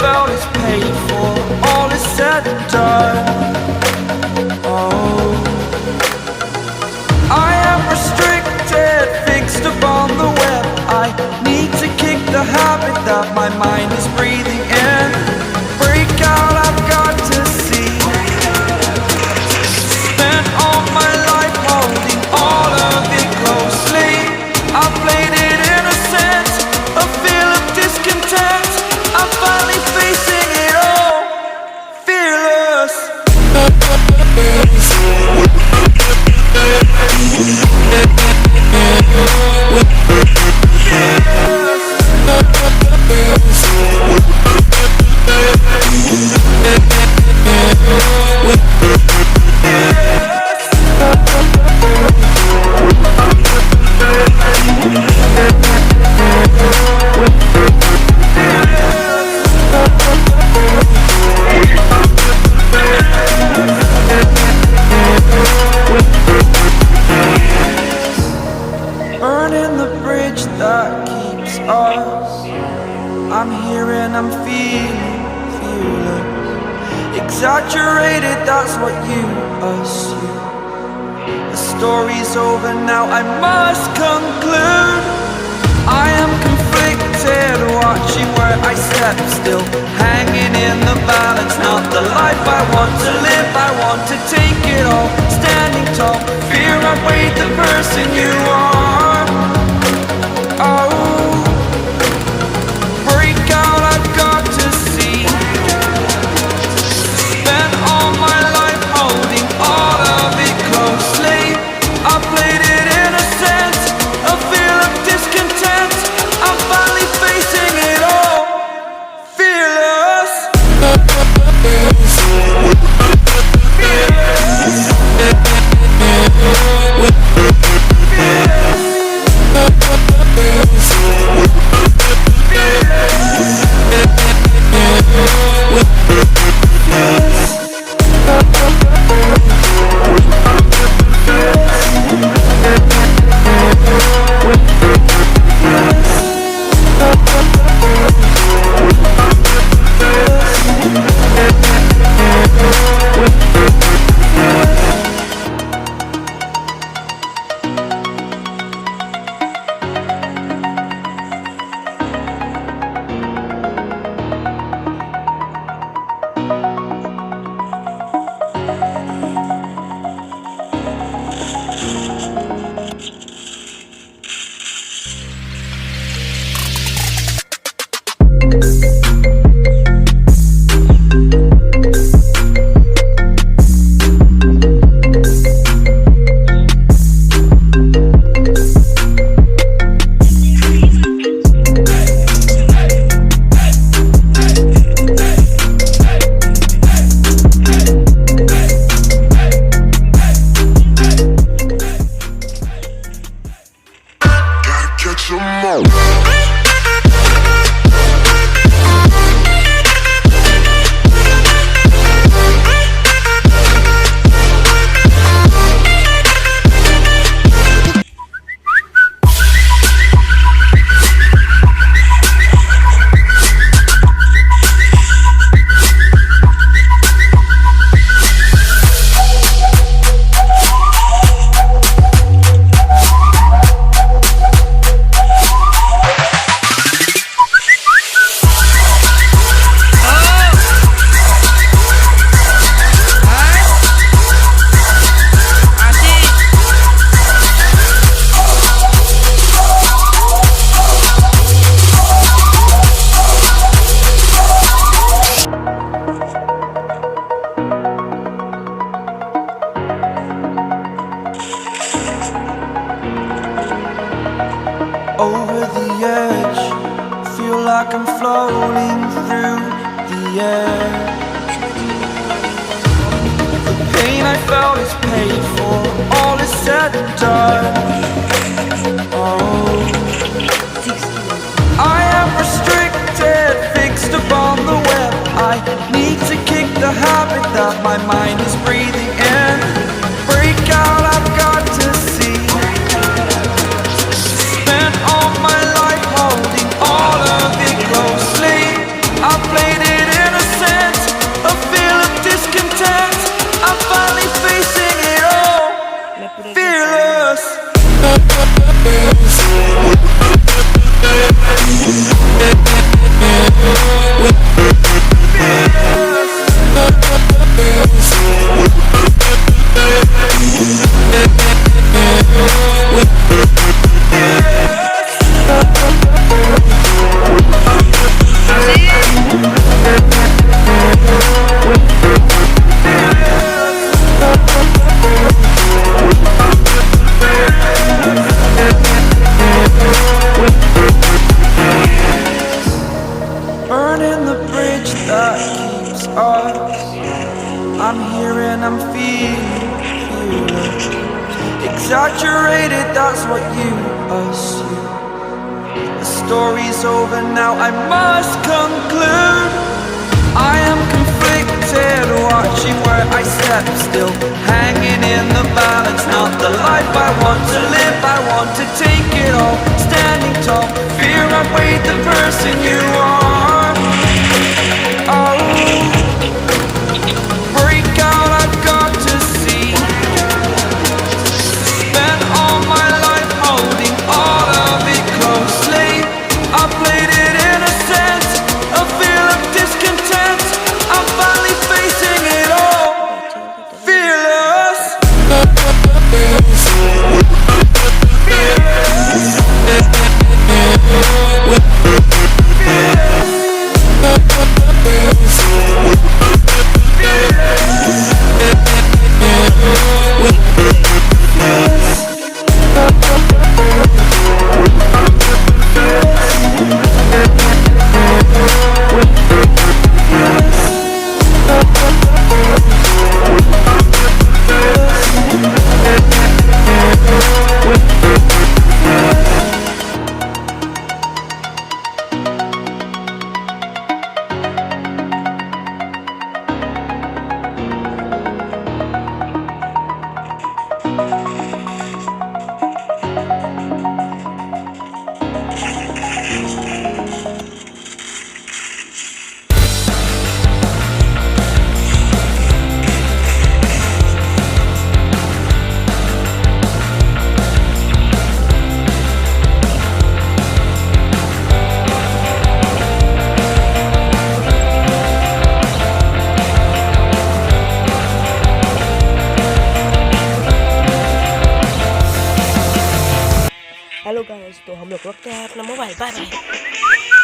felt is paid for, all is said and done. Oh, I am restricted, fixed upon the web. I need to kick the habit that my mind is breathing in. Break out, I've got to see. Spent all my life holding all of it closely. I played it innocent, a feel of discontent. I'm finally facing it all, fearless. Burning the bridge that keeps us. I'm here and I'm feeling fearless. Exaggerated, that's what you assume. The story's over now, I must conclude. I am conflicted, watching where I step still, hanging in the balance. Not the life I want to live, I want to take it all. Standing tall, fear I weighed the person you are. Oh, break out, I've got to see. Spent all my life holding all of it closely. I played it innocent, a feel of discontent. I'm finally facing it all, fearless. Over the edge, feel like I'm floating through the air. The pain I felt is paid for, all is said and done. Oh, I am restricted, fixed upon the web. I need to kick the habit that my mind is breathing in. Break out, I've got to see. Spent all my life holding all of it closely. I played it I'm here and I'm feeling exaggerated, that's what you assume. The story's over now, I must conclude. I am conflicted, watching where I step still, hanging in the balance. Not the life I want to live, I want to take it all, standing tall. Fear I weighed the person you are. Oh, break out, I've got to see. Spent all my life holding all of it closely. I played it innocent, a feel of discontent. I'm finally facing it all, fearless. Hello guys, तो हम लोग रखते हैं अपना mobile. Bye bye.